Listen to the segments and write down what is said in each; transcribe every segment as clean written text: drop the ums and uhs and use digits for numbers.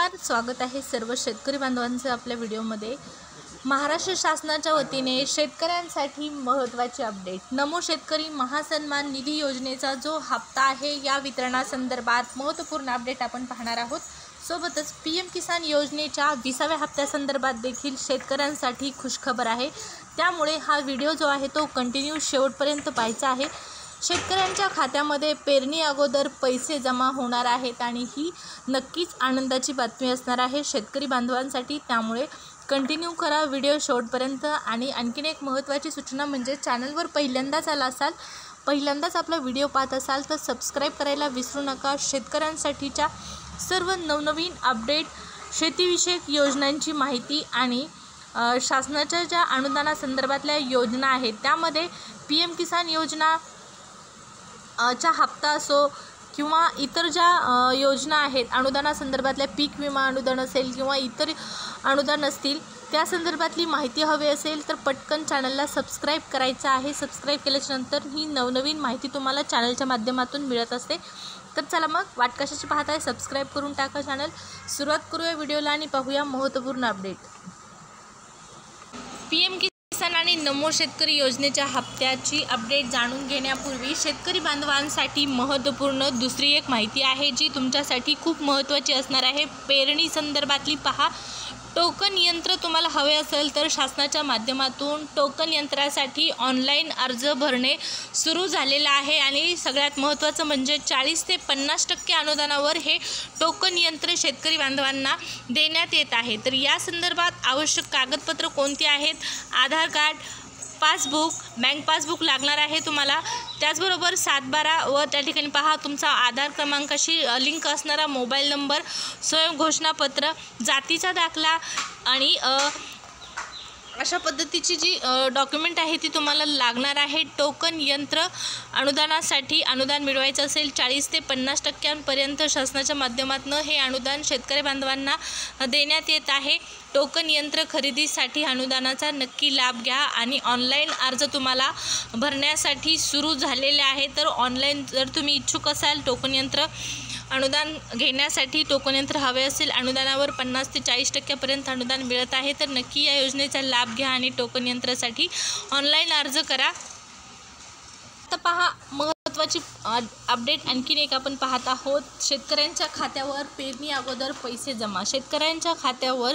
स्वागत आहे सर्व शेतकरी बांधवांचं आपल्या व्हिडिओमध्ये। महाराष्ट्र शासनाच्या वतीने शेतकऱ्यांसाठी महत्त्वाचे अपडेट। नमो शेतकरी महासन्मान निधी योजनेचा जो हप्ता आहे या वितरणासंदर्भात महत्त्वपूर्ण अपडेट आपण पाहणार आहोत। सोबतच पीएम किसान योजनेच्या 20व्या हप्त्यासंदर्भात देखील शेतकऱ्यांसाठी खुशखबर आहे। त्यामुळे हा व्हिडिओ जो आहे तो कंटिन्यू शेवटपर्यंत पाहायचा आहे। शेतकऱ्यांच्या खात्यामध्ये पेरणी अगोदर पैसे जमा होणार आहेत आणि ही नक्कीच आनंदाची बातमी असणार आहे शेतकरी बांधवांसाठी। त्यामुळे कंटिन्यू करा व्हिडिओ शेवटपर्यंत। आणि आणखीन एक महत्त्वाची सूचना म्हणजे चॅनलवर पहिल्यांदाच आला असाल, पहिल्यांदाच आपला व्हिडिओ पाहत असाल तर सबस्क्राईब करायला विसरू नका। शेतकऱ्यांसाठीच्या सर्व नवनवीन अपडेट, शेतीविषयक योजनांची माहिती आणि शासनाच्या ज्या अनुदानासंदर्भातल्या योजना आहेत त्यामध्ये पीएम किसान योजना चा हप्ता असो किंवा इतर ज्या योजना आहेत अनुदानासंदर्भातल्या पीक विमा अनुदान असेल किंवा इतर अनुदान असतील त्या संदर्भातली माहिती हवी असेल तर पटकन चॅनलला सबस्क्राईब करायचं आहे। सबस्क्राईब केल्याच्यानंतर ही नवनवीन माहिती तुम्हाला चॅनलच्या माध्यमातून मिळत असते। तर चला मग वाट कशाची पाहताय, सबस्क्राईब करून टाका चॅनल। सुरुवात करूया व्हिडिओला आणि पाहूया महत्त्वपूर्ण अपडेट। पीएम किसान आणि नमो शेतकरी योजनेच्या हप्त्याची अपडेट जाणून घेण्यापूर्वी शेतकरी बांधवांसाठी महत्त्वपूर्ण दुसरी एक माहिती आहे जी तुमच्यासाठी खूप महत्त्वाची असणार आहे। पेरणी संदर्भातली पहा। टोकन यंत्र तुम्हाला हवे असेल तर शासनाच्या माध्यमातून टोकन यंत्रासाठी ऑनलाईन अर्ज भरणे सुरू झालेलं आहे आणि सगळ्यात महत्त्वाचं म्हणजे 40 ते 50% अनुदानावर हे टोकन यंत्र शेतकरी बांधवांना देण्यात येत आहे। तर या संदर्भात आवश्यक कागदपत्र कोणती आहेत? आधार कार्ड, पासबुक, बँक पासबुक लागणार आहे तुम्हाला। त्याचबरोबर 712 व त्या ठिकाणी पहा तुमचा आधार क्रमांकाशी लिंक असणारा मोबाईल नंबर, स्वयं घोषणापत्र, जातीचा दाखला आणि अशा पद्धतीची जी डॉक्युमेंट आहे ती तुम्हाला लागणार आहे। टोकन यंत्र अनुदानासाठी अनुदान मिळवायचं असेल 40 ते 50% शासनाच्या माध्यमातून हे अनुदान शेतकरी बांधवांना देण्यात येत आहे। टोकन यंत्र खरेदीसाठी अनुदानाचा नक्की लाभ घ्या आणि ऑनलाईन अर्ज तुम्हाला भरण्यासाठी सुरू झालेले आहे। तर ऑनलाईन जर तुम्ही इच्छुक असाल टोकन यंत्र अनुदान घेण्यासाठी, टोकन यंत्र हवे असेल, अनुदानावर 50 ते 40% अनुदान मिळत आहे तर नक्की या योजनेचा लाभ घ्या आणि टोकन यंत्रासाठी ऑनलाईन अर्ज करा। आता पहा महत्त्वाची अपडेट आणखीन एक आपण पाहत आहोत। शेतकऱ्यांच्या खात्यावर पेरणी अगोदर पैसे जमा। शेतकऱ्यांच्या खात्यावर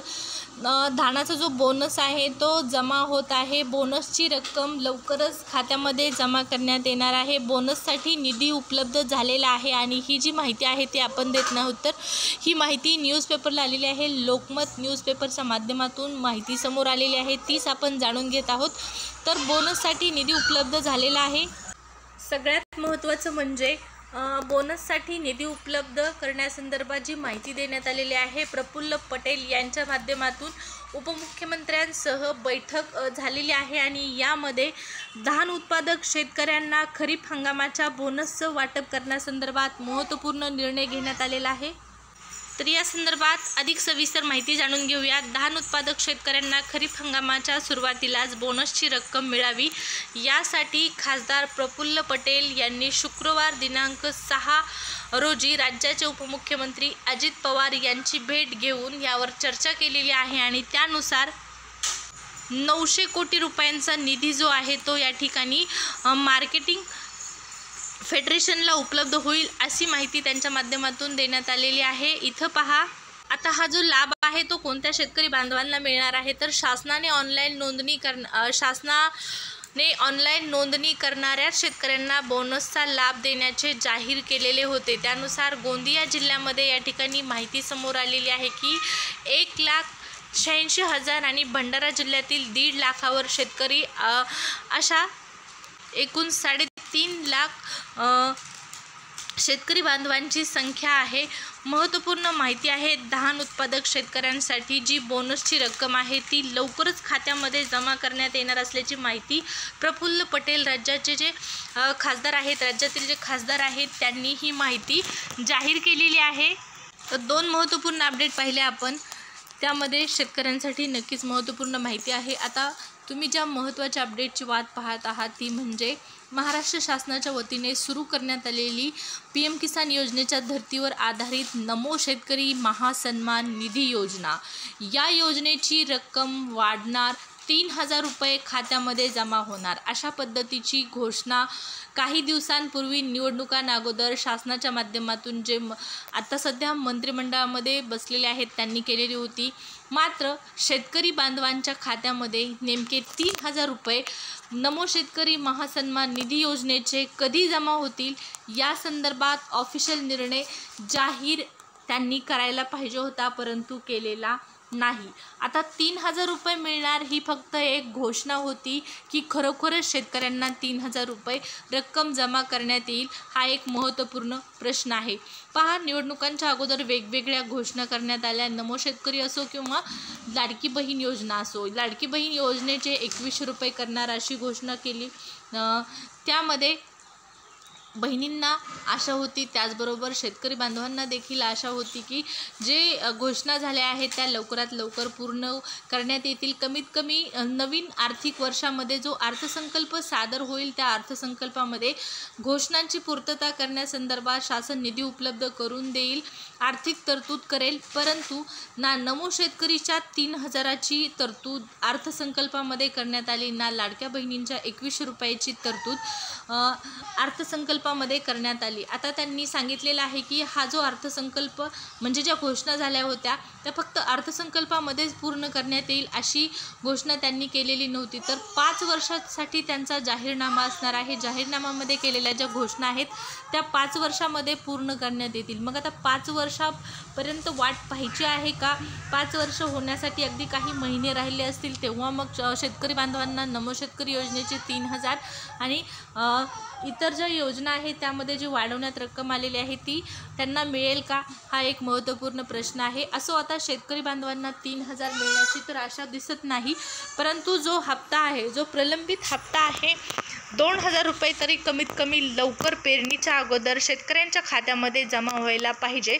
धानाचा जो बोनस आहे तो जमा होत आहे। बोनसची रक्कम लवकरच खात्यामध्ये जमा करण्यात येणार आहे। बोनससाठी निधी उपलब्ध झालेला आहे आणि ही जी माहिती आहे ती आपण देत नाहोत, तर ही माहिती न्यूजपेपरला आलेली आहे। लोकमत न्यूजपेपरच्या माध्यमातून माहिती समोर आलेली आहे, तीच आपण जाणून घेत आहोत। तर बोनससाठी निधी उपलब्ध झालेला आहे। सगळ्यात महत्त्वाचं म्हणजे बोनससाठी निधी उपलब्ध करण्यासंदर्भात जी माहिती देण्यात आलेली आहे, प्रफुल्ल पटेल यांच्या माध्यमातून उपमुख्यमंत्र्यांसह बैठक झालेली आहे आणि यामध्ये धान उत्पादक शेतकऱ्यांना खरीप हंगामाच्या बोनसचं वाटप करण्यासंदर्भात महत्त्वपूर्ण निर्णय घेण्यात आलेला आहे। तर या संदर्भात अधिक सविस्तर माहिती जाणून घेऊया। धान उत्पादक शेतकऱ्यांना खरीप हंगामाच्या सुरुवातीलाच बोनसची रक्कम मिळावी यासाठी खासदार प्रफुल्ल पटेल यांनी शुक्रवार दिनांक 6 रोजी राज्याचे उपमुख्यमंत्री अजित पवार यांची भेट घेऊन यावर चर्चा केलेली आहे आणि त्यानुसार 900 कोटी रुपयांचा निधी जो आहे तो या ठिकाणी मार्केटिंग फेडरेशनला उपलब्ध होईल अशी माहिती त्यांच्या माध्यमातून देण्यात आलेली आहे। इथं पहा आता हा जो लाभ आहे तो कोणत्या शेतकरी बांधवांना मिळणार आहे, तर शासनाने ऑनलाईन नोंदणी करणाऱ्या शेतकऱ्यांना बोनसचा लाभ देण्याचे जाहीर केलेले होते। त्यानुसार गोंदिया जिल्ह्यामध्ये या ठिकाणी माहिती समोर आलेली आहे की 1,86,000 आणि भंडारा जिल्ह्यातील 1.5 लाखावर शेतकरी अशा एकूण 3.5 लाख शेतकरी बांधवांची संख्या आहे। महत्त्वपूर्ण माहिती आहे। धान उत्पादक शेतकऱ्यांसाठी जी बोनसची रक्कम आहे ती लवकरच खात्यामध्ये जमा करण्यात येणार असल्याची माहिती प्रफुल्ल पटेल राज्याचे जे खासदार आहेत, राज्यातील जे खासदार आहेत त्यांनी ही माहिती जाहीर केलेली आहे। तर दोन महत्त्वपूर्ण अपडेट पाहिले आपण। त्यामध्ये शेतकऱ्यांसाठी नक्कीच महत्त्वपूर्ण माहिती आहे। आता तुम्ही ज्या महत्त्वाच्या अपडेटची वाट पाहत आहात ती म्हणजे महाराष्ट्र शासनाच्या वतीने सुरू करण्यात आलेली PM किसान योजनेच्या धर्तीवर आधारित नमो शेतकरी महासन्मान निधी योजना। या योजनेची रक्कम वाढणार, 3000 रुपये खात्यामध्ये जमा होणार, अशा पद्धतीची घोषणा काही दिवसांपूर्वी निवडणुकांअगोदर शासनाच्या माध्यमातून जे आता सध्या मंत्रिमंडळामध्ये बसलेले आहेत त्यांनी केलेली होती। मात्र शेतकरी बांधवांच्या खात्यामध्ये नेमके 3000 रुपये नमो शेतकरी महासन्मान निधी योजनेचे कधी जमा होतील या संदर्भात ऑफिशियल निर्णय जाहीर त्यांनी करायला पाहिजे होता, परंतु केलेला नाही। आता 3000 रुपये मिळणार ही फक्त एक घोषणा होती की खरोखरच शेतकऱ्यांना 3000 रुपये रक्कम जमा करण्यात येईल, हा एक महत्त्वपूर्ण प्रश्न आहे। पहा, निवडणुकांच्या अगोदर वेगवेगळ्या घोषणा करण्यात आल्या, नमो शेतकरी असो किंवा लाडकी बहीण योजना असो। लाडकी बहीण योजनेचे 2100 रुपये करणार अशी घोषणा केली, त्यामध्ये बहिणींना आशा होती, त्याचबरोबर शेतकरी बांधवांना देखील आशा होती की जे घोषणा झाल्या आहेत त्या लवकरात लवकर पूर्ण करण्यात येतील। कमीत कमी नवीन आर्थिक वर्षामध्ये जो अर्थसंकल्प सादर होईल त्या अर्थसंकल्पामध्ये घोषणांची पूर्तता करण्यासंदर्भात शासन निधी उपलब्ध करून देईल, आर्थिक तरतूद करेल, परंतु ना नमो शेतकरीच्या 3000ची तरतूद अर्थसंकल्पामध्ये करण्यात आली, ना लाडक्या बहिणींच्या 2100 रुपयाची तरतूद अर्थसंकल्पामध्ये करण्यात आली। आता त्यांनी सांगितलेलं आहे की हा जो अर्थसंकल्प म्हणजे ज्या घोषणा झाल्या होत्या त्या फक्त अर्थसंकल्पामध्येच पूर्ण करण्यात येईल अशी घोषणा त्यांनी केलेली नव्हती, तर 5 वर्षांसाठी त्यांचा जाहीरनामा असणार आहे। जाहीरनाम्यामध्ये केलेल्या ज्या घोषणा आहेत त्या 5 वर्षामध्ये पूर्ण करण्यात येतील। मग आता 5 वर्षापर्यंत वाट पाहायची आहे का? 5 वर्ष होण्यासाठी अगदी काही महिने राहिले असतील तेव्हा मग शेतकरी बांधवांना नमो शेतकरी योजनेचे 3000 आणि इतर ज्या योजना आहेत त्यामध्ये जी वाढवण्यात रक्कम आलेली आहे ती त्यांना मिळेल का, हा एक महत्त्वपूर्ण प्रश्न आहे। असो, आता शेतकरी बांधवांना 3000 मिळण्याची तर आशा दिसत नाही, परंतु जो हप्ता आहे, जो प्रलंबित हप्ता आहे 2000 रुपये तरी कमीत कमी लवकर पेरणीच्या अगोदर शेतकऱ्यांच्या खात्यामध्ये जमा व्हायला पाहिजे।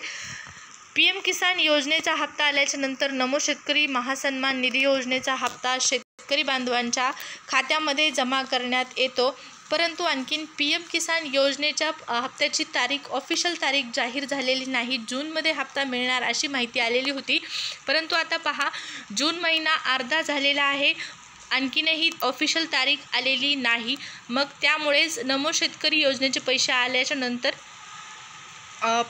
PM किसान योजनेचा हप्ता आल्याच्या नंतर नमो शेतकरी महासन्मान निधी योजनेचा हप्ता शेतकरी बांधवांच्या खात्यामध्ये जमा करण्यात येतो, परंतु आणखीन PM किसान योजनेच्या हप्त्याची तारीख, ऑफिशियल तारीख जाहीर झालेली नाही। जूनमध्ये हप्ता मिळणार अशी माहिती आलेली होती, परंतु आता पहा जून महिना अर्धा झालेला आहे, आणखीनही ऑफिशियल तारीख आलेली नाही। मग त्यामुळेच नमो शेतकरी योजनेचे पैसे आल्याच्या नंतर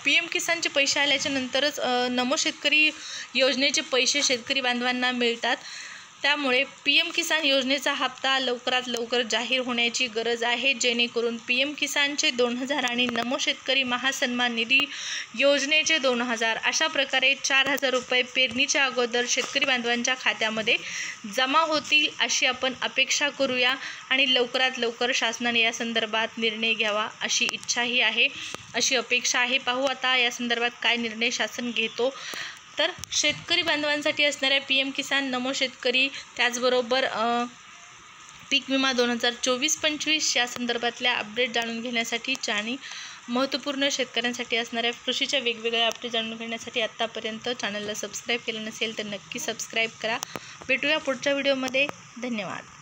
PM किसानचे पैसे आल्याच्या नंतरच नमो शेतकरी योजनेचे पैसे शेतकरी बांधवांना मिळतात। त्यामुळे PM किसान योजनेचा हप्ता लवकरात लवकर जाहीर होण्याची गरज आहे, जेणेकरून PM किसानचे 2000 आणि नमो शेतकरी महासन्मान निधी योजनेचे 2000 अशा प्रकारे 4000 रुपये पेरणीच्या अगोदर शेतकरी बांधवांच्या खात्यामध्ये जमा होतील अशी आपण अपेक्षा करूया आणि लवकरात लवकर शासनाने या संदर्भात निर्णय घ्यावा अशी इच्छाही आहे, अशी अपेक्षा आहे। पाहू आता या संदर्भात काय निर्णय शासन घेतो। तर शेतकरी बांधवांसाठी असणाऱ्या PM किसान, नमो शेतकरी, त्याचबरोबर पीक विमा 2024-25 या संदर्भातल्या अपडेट जाणून घेण्यासाठी आणि महत्त्वपूर्ण शेतकऱ्यांसाठी असणाऱ्या कृषीच्या वेगवेगळ्या अपडेट जाणून घेण्यासाठी आत्तापर्यंत चॅनलला सबस्क्राईब केलं नसेल तर नक्की सबस्क्राईब करा। भेटूया पुढच्या व्हिडिओमध्ये। धन्यवाद।